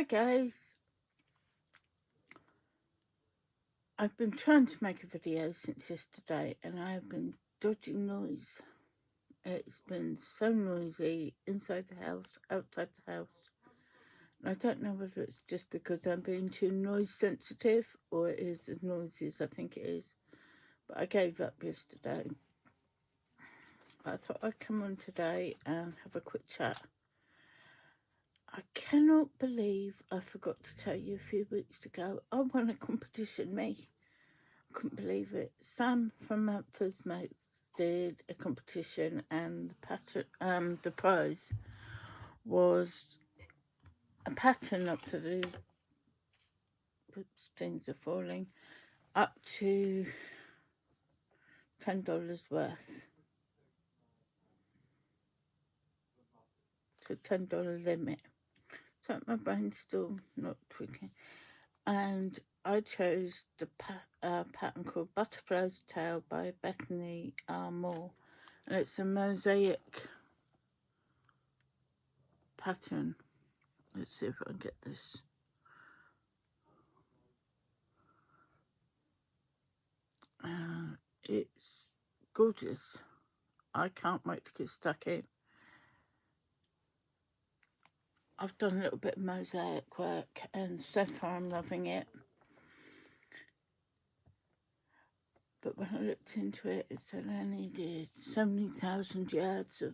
guys, I've been trying to make a video since yesterday and I've been dodging noise. It's been so noisy inside the house, outside the house. And I don't know whether it's just because I'm being too noise sensitive or it is as noisy as I think it is. But I gave up yesterday. I thought I'd come on today and have a quick chat. I cannot believe I forgot to tell you a few weeks ago. I won a competition, me. I couldn't believe it. Sam from Mountford's Mates did a competition and the prize was a pattern up to the things are falling up to $10 worth. So $10 limit. So my brain's still not tweaking. And I chose the pattern called Butterfly's Tale by Bethany R. Moore. And it's a mosaic pattern. Let's see if I can get this. It's gorgeous. I can't wait to get stuck in. I've done a little bit of mosaic work and so far I'm loving it. But when I looked into it, it said I needed so many thousand yards of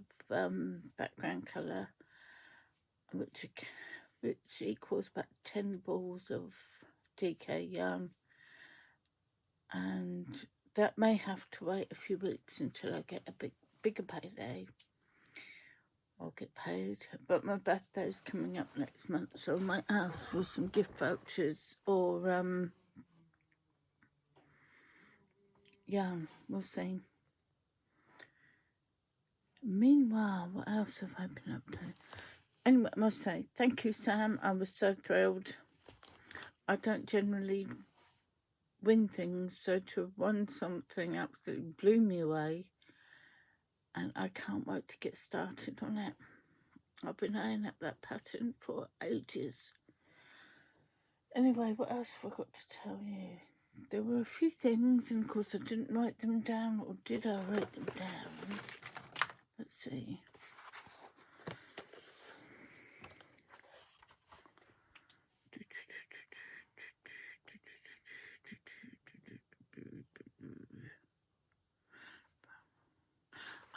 background colour, which equals about 10 balls of DK yarn. And that may have to wait a few weeks until I get a bigger payday. I'll get paid, but my birthday's coming up next month, so I might ask for some gift vouchers or yeah, we'll see. Meanwhile, what else have I been up to? Anyway, I must say, thank you, Sam. I was so thrilled. I don't generally win things, so to have won something absolutely blew me away. And I can't wait to get started on it. I've been eyeing up that pattern for ages. Anyway, what else have I got to tell you? There were a few things, and of course I didn't write them down, or did I write them down? Let's see.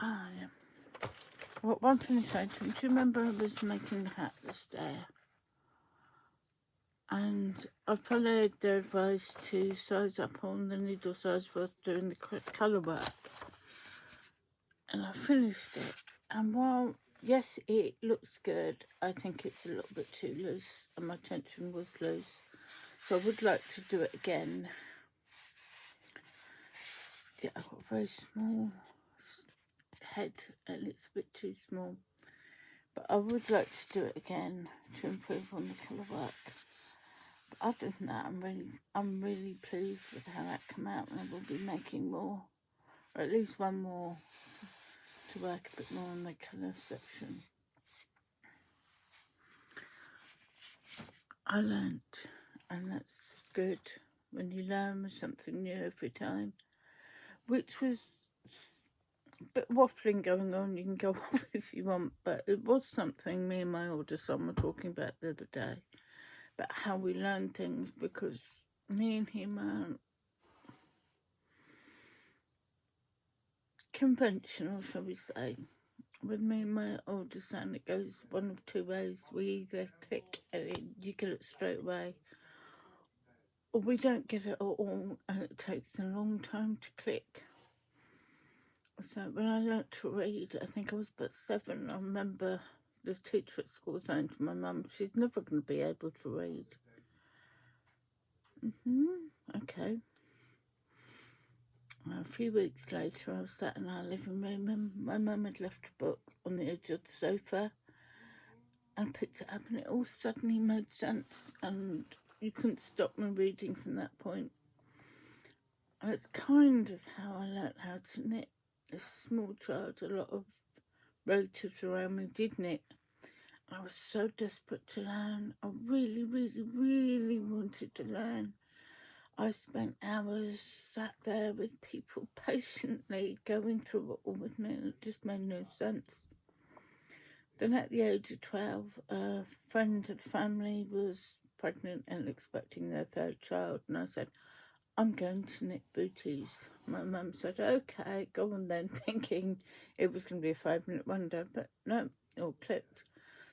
Yeah. Well, one thing I said to him, do you remember I was making the hat this day? And I followed their advice to size up on the needle size whilst doing the colour work. And I finished it. And while, yes, it looks good, I think it's a little bit too loose. And my tension was loose. So I would like to do it again. Yeah, I've got a very small head and it's a bit too small. But I would like to do it again to improve on the colour work. But other than that, I'm really pleased with how that came out, and I will be making more, or at least one more, to work a bit more on the colour section. I learnt, and that's good when you learn something new every time, which was a bit waffling going on. You can go off if you want, but it was something me and my older son were talking about the other day, about how we learn things, because me and him aren't conventional, shall we say. With me and my older son, it goes one of two ways. We either click and you get it straight away, or we don't get it at all and it takes a long time to click. So when I learnt to read, I think I was about 7, I remember the teacher at school saying to my mum, she's never going to be able to read. Okay. A few weeks later, I was sat in our living room and my mum had left a book on the edge of the sofa and picked it up, and it all suddenly made sense, and you couldn't stop me reading from that point. And it's kind of how I learnt how to knit. As a small child, a lot of relatives around me did knit. I was so desperate to learn. I really, really, really wanted to learn. I spent hours sat there with people patiently going through it all with me, and it just made no sense. Then at the age of 12, a friend of the family was pregnant and expecting their third child, and I said, I'm going to knit booties. My mum said, okay, go on then, thinking it was going to be a 5-minute wonder, but no, it all clicked.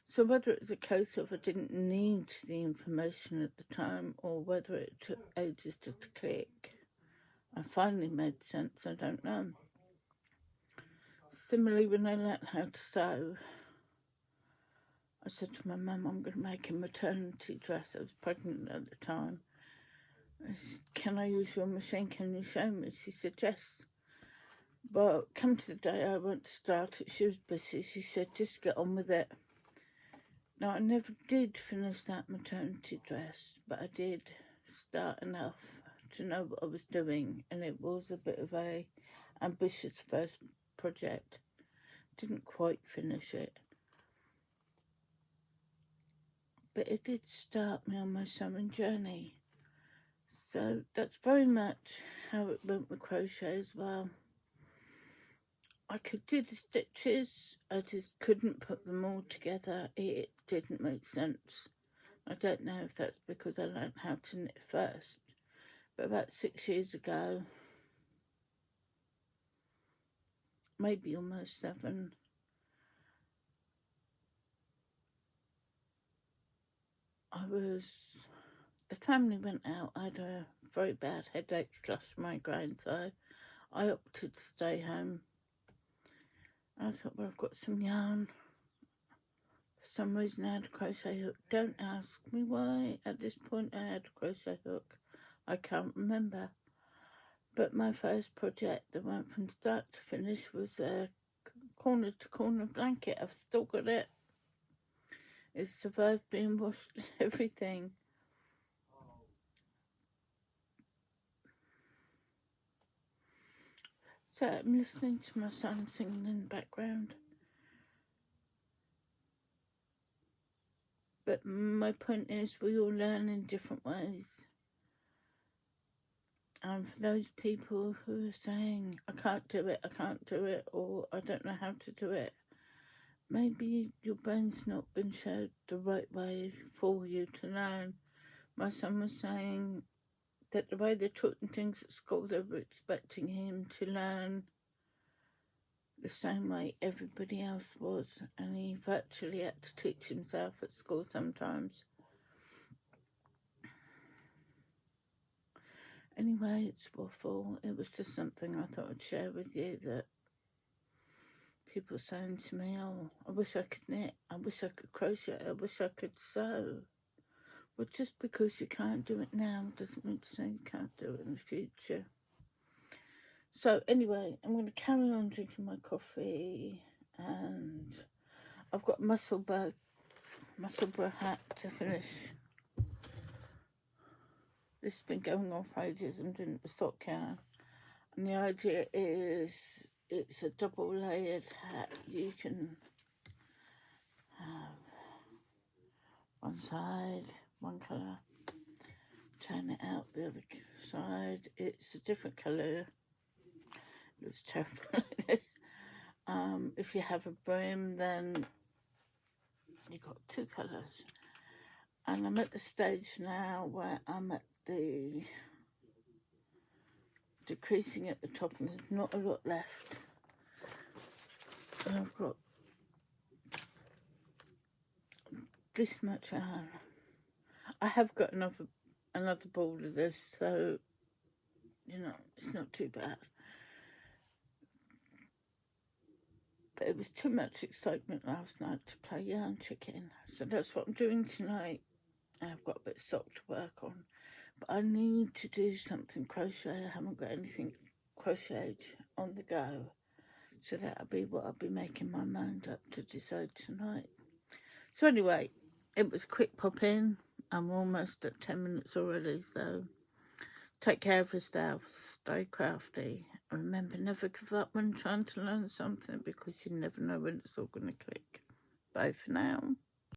So whether it was a case of I didn't need the information at the time, or whether it took ages to click, I finally made sense, I don't know. Similarly, when I learnt how to sew, I said to my mum, I'm going to make a maternity dress. I was pregnant at the time. I said, can I use your machine? Can you show me? She said, yes. But come to the day I went to start it, she was busy. She said, just get on with it. Now, I never did finish that maternity dress, but I did start enough to know what I was doing, and it was a bit of a ambitious first project. Didn't quite finish it, but it did start me on my sewing journey. So that's very much how it went with crochet as well. I could do the stitches, I just couldn't put them all together. It didn't make sense. I don't know if that's because I learned how to knit first, but about 6 years ago, maybe almost 7, the family went out. I had a very bad headache / migraine, so I opted to stay home. I thought, well, I've got some yarn. For some reason I had a crochet hook. Don't ask me why at this point I had a crochet hook. I can't remember. But my first project that went from start to finish was a corner to corner blanket. I've still got it. It's survived being washed and everything. So I'm listening to my son singing in the background. But my point is, we all learn in different ways. And for those people who are saying, I can't do it, or I don't know how to do it, maybe your brain's not been showed the right way for you to learn. My son was saying that the way they taught him things at school, they were expecting him to learn the same way everybody else was, and he virtually had to teach himself at school sometimes. Anyway, it's waffle. It was just something I thought I'd share with you, that people saying to me, oh, I wish I could knit, I wish I could crochet, I wish I could sew. Well, just because you can't do it now doesn't mean to say you can't do it in the future. So anyway, I'm going to carry on drinking my coffee, and I've got Musselburgh hat to finish. This has been going on for ages. I'm doing it with sock yarn, and the idea is it's a double layered hat. You can have one side, one colour, turn it out the other side. It's a different colour. It looks terrible like this. If you have a brim, then you've got 2 colours. And I'm at the stage now where I'm at the decreasing at the top, and there's not a lot left. And I've got this much yarn. I have got another ball of this, so it's not too bad. But it was too much excitement last night to play yarn chicken, so that's what I'm doing tonight. I've got a bit of sock to work on, but I need to do something crochet. I haven't got anything crocheted on the go, so that'll be what I'll be making my mind up to decide tonight. So anyway, it was a quick pop in. I'm almost at 10 minutes already, so take care of yourself, stay crafty, and remember, never give up when trying to learn something, because you never know when it's all going to click. Bye for now.